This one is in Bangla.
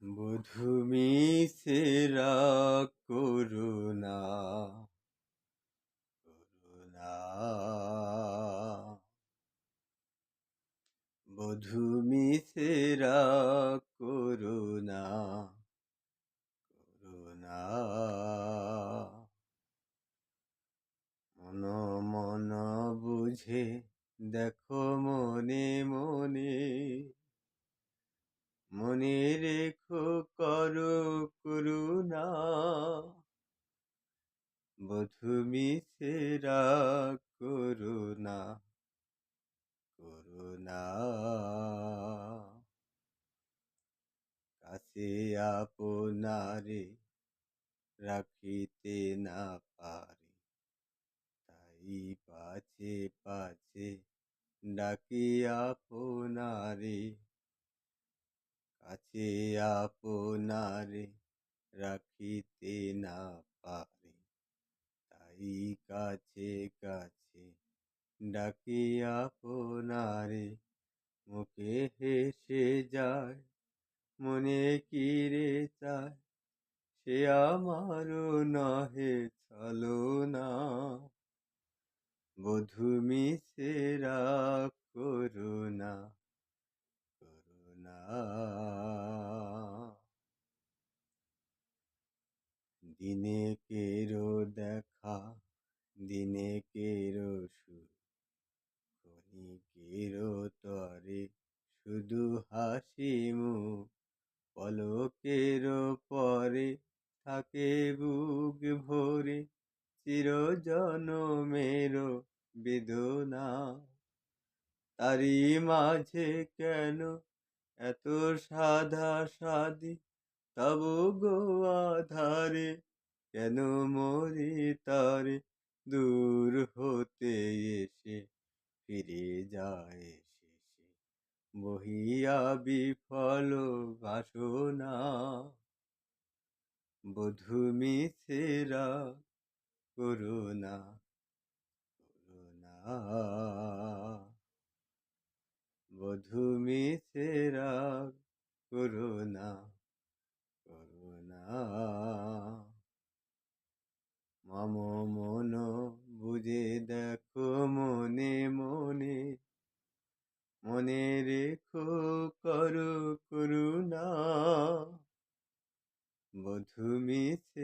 বধূ মিছেরা করুণা করুণা বধূ মিছেরা করুণা করুণা মন মন বুঝে দেখো মনে মনে মনে রেখো করো করুণা বধূ মিছেরা করুণা করুণা কাছে আপনারে রাখিতে না পারি তাই পাছে পাছে ডাকি আপনারে কাছে আপনারে রাখিতে না পারি তাই কাছে কাছে ডাকি আপনারে মুখে হেসে যায় মনে কি রে চায় সে আমারও নহে ছলনা বধূ মিছেরা করুণা করুণা দিনে কেরো দেখা দিনে কেরো সুর ক্ষণিকেরও তরে শুধু হাসি মুখ পলকের পরে থাকে বুক ভরে চিরজনমের বেদনা তারি মাঝে কেন এত সাধা সাধি তবু গো আধারে কেন মরি তারে দূর হতে এসে ফিরে যায় শেষে বহিয়া বিফল বাসনা বধূ মিছেরা করুণা করুণা বধূ মিছেরা করুণা করুণা মম মন বুঝে দেখো মনে মনে মনে রেখো করো করুণা বধূ মিছে